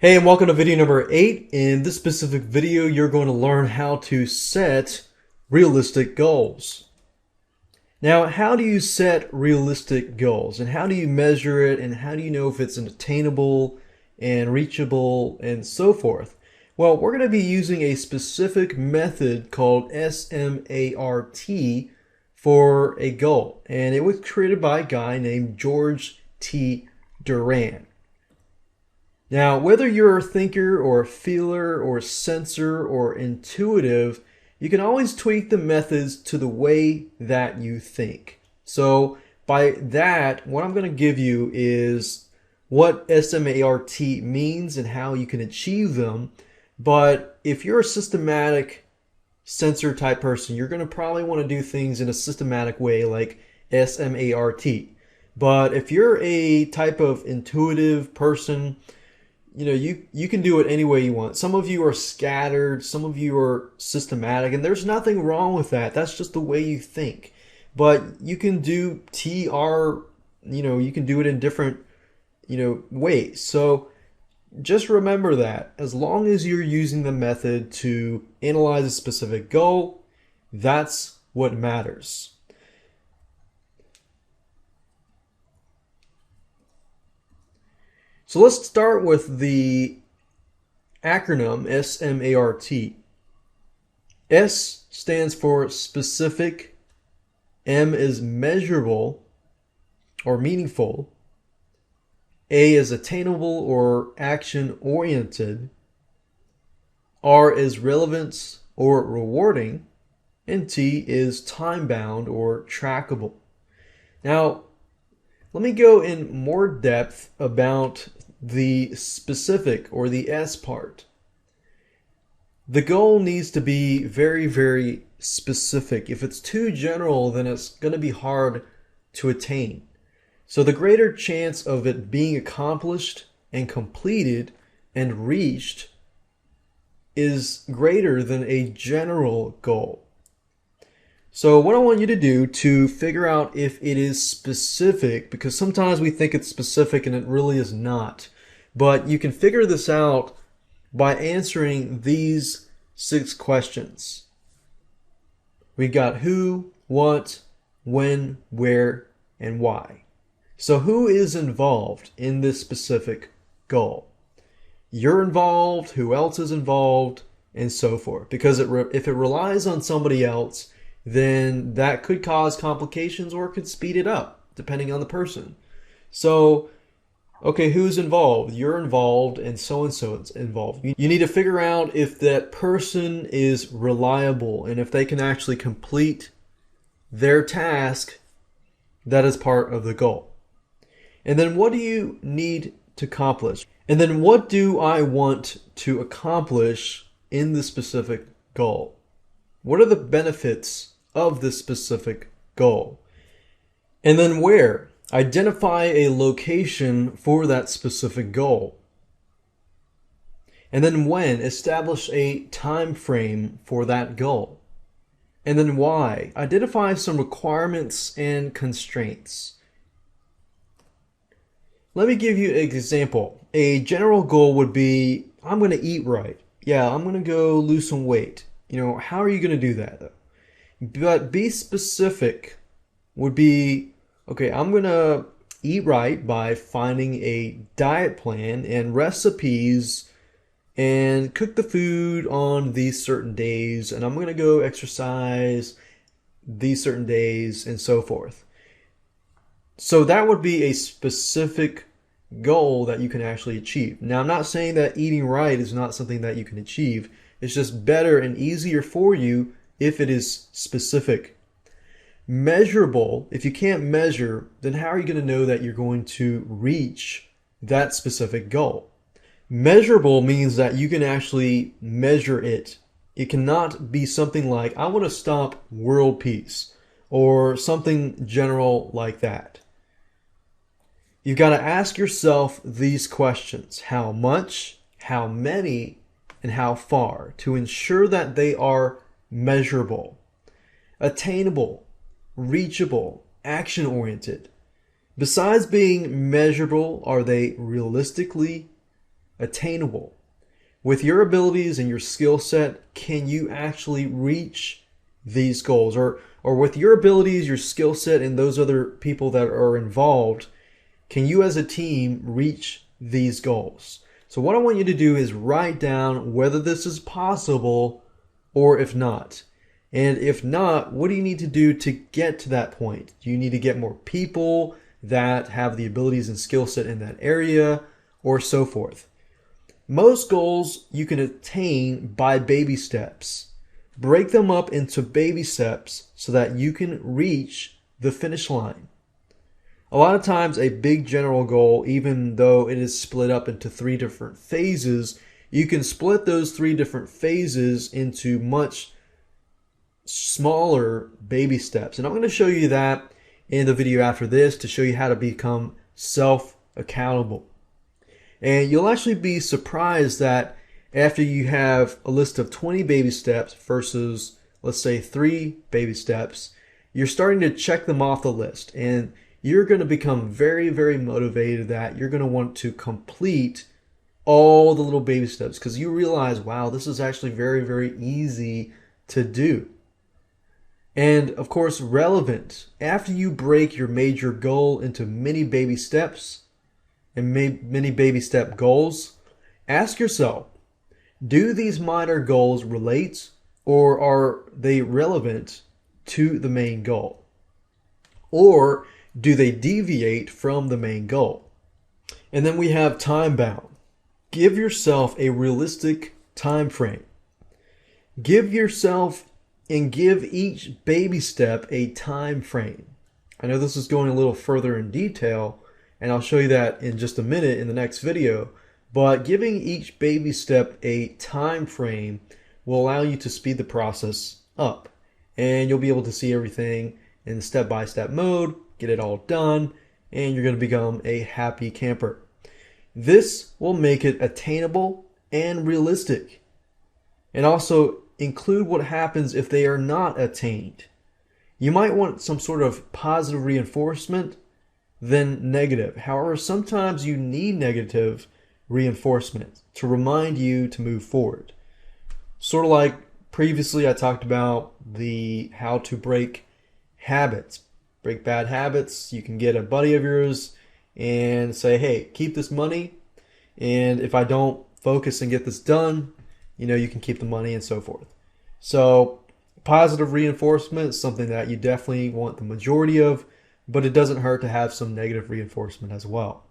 Hey, and welcome to video number 8. In this specific video, you're going to learn how to set realistic goals. Now, how do you set realistic goals, and how do you measure it, and how do you know if it's attainable and reachable and so forth? Well, we're going to be using a specific method called SMART for a goal, and it was created by a guy named George T. Duran. Now, whether you're a thinker or a feeler or a sensor or intuitive, you can always tweak the methods to the way that you think. So by that, what I'm going to give you is what SMART means and how you can achieve them. But if you're a systematic sensor type person, you're going to probably want to do things in a systematic way like SMART. But if you're a type of intuitive person, you can do it any way you want. Some of you are scattered, some of you are systematic, and there's nothing wrong with that. That's just the way you think. But you can do TR, you can do it in different, ways. So just remember that as long as you're using the method to analyze a specific goal, that's what matters. So let's start with the acronym SMART. S stands for specific, M is measurable or meaningful, A is attainable or action-oriented, R is relevance or rewarding, and T is time-bound or trackable. Now, let me go in more depth about the specific or the S part. The goal needs to be very, very specific. If it's too general, then it's going to be hard to attain. So the greater chance of it being accomplished and completed and reached is greater than a general goal. So what I want you to do to figure out if it is specific, because sometimes we think it's specific and it really is not, but you can figure this out by answering these 6 questions. We got who, what, when, where, and why. So who is involved in this specific goal? You're involved, who else is involved, and so forth. Because if it relies on somebody else, then that could cause complications or could speed it up, depending on the person. So, okay, who's involved? You're involved, and so is involved. You need to figure out if that person is reliable and if they can actually complete their task that is part of the goal. And then what do you need to accomplish? And then what do I want to accomplish in the specific goal? What are the benefits of this specific goal? And then where? Identify a location for that specific goal. And then when? Establish a time frame for that goal. And then why? Identify some requirements and constraints. Let me give you an example. A general goal would be, I'm going to eat right. Yeah, I'm going to go lose some weight. How are you going to do that though? But be specific would be, okay, I'm going to eat right by finding a diet plan and recipes and cook the food on these certain days, and I'm going to go exercise these certain days and so forth. So that would be a specific goal that you can actually achieve. Now, I'm not saying that eating right is not something that you can achieve. It's just better and easier for you if it is specific. Measurable, if you can't measure, then how are you going to know that you're going to reach that specific goal? Measurable means that you can actually measure it. It cannot be something like, I want to stop world peace, or something general like that. You've got to ask yourself these questions: how much, how many, and how far, to ensure that they are measurable. Attainable, reachable, action-oriented. Besides being measurable, are they realistically attainable. With your abilities and your skill set, can you actually reach these goals? Or with your abilities, your skill set, and those other people that are involved, can you as a team reach these goals? So what I want you to do is write down whether this is possible or if not. And if not, what do you need to do to get to that point? Do you need to get more people that have the abilities and skill set in that area, or so forth? Most goals you can attain by baby steps. Break them up into baby steps so that you can reach the finish line. A lot of times a big general goal, even though it is split up into 3 different phases, you can split those 3 different phases into much smaller baby steps. And I'm going to show you that in the video after this to show you how to become self-accountable. And you'll actually be surprised that after you have a list of 20 baby steps versus, let's say, 3 baby steps, you're starting to check them off the list. And you're going to become very, very motivated that you're going to want to complete all the little baby steps because you realize, wow, this is actually very, very easy to do. And of course, relevant. After you break your major goal into many baby steps and many baby step goals, ask yourself, do these minor goals relate or are they relevant to the main goal? Or do they deviate from the main goal? And then we have time bound. Give yourself a realistic time frame. Give yourself and give each baby step a time frame. I know this is going a little further in detail, and I'll show you that in just a minute in the next video, but giving each baby step a time frame will allow you to speed the process up, and you'll be able to see everything in step-by-step mode, get it all done, and you're going to become a happy camper. This will make it attainable and realistic. And also include what happens if they are not attained. You might want some sort of positive reinforcement, then negative. However, sometimes you need negative reinforcement to remind you to move forward. Sort of like previously I talked about how to break habits. Break bad habits. You can get a buddy of yours and say, hey, keep this money, and if I don't focus and get this done, you can keep the money and so forth. So positive reinforcement is something that you definitely want the majority of, but it doesn't hurt to have some negative reinforcement as well.